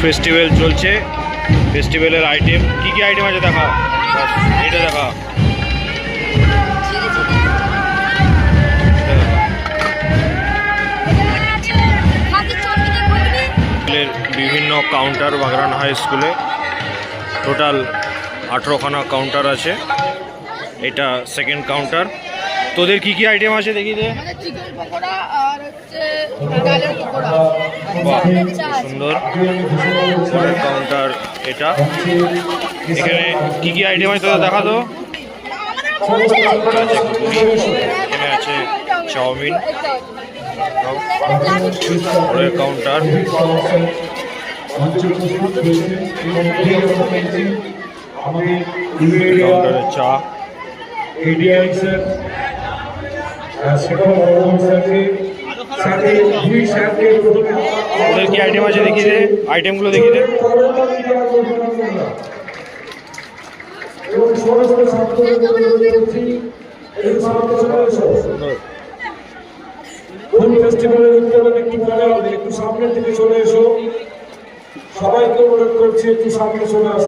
Festival চলছে, ফেস্টিভ্যালের item কি কি আইটেম আছে দেখা, এটা দেখা। বিভিন্ন কাউন্টার বাগরান হাই স্কুলে টোটাল 18খানা কাউন্টার আছে, এটা সেকেন্ড কাউন্টার। তোদের কি কি আইটেম আছে দেখি দে। বাহ সুন্দর, পরের কাউন্টার এটা। এখানে কি কি আইটেম আছে তোদের দেখা তো। এখানে আছে চাউমিন, পরের কাউন্টার কাউন্টারে চা। ওদের কি আইটেম আছে দেখি দে, আইটেমগুলো দেখি দে। ফেস্টিভ্যালের উদ্যোগে একটু পরে হবে, একটু সামনের দিকে চলে এসো, সবাইকে অনুরোধ করছি একটু সামনে চলে আসো।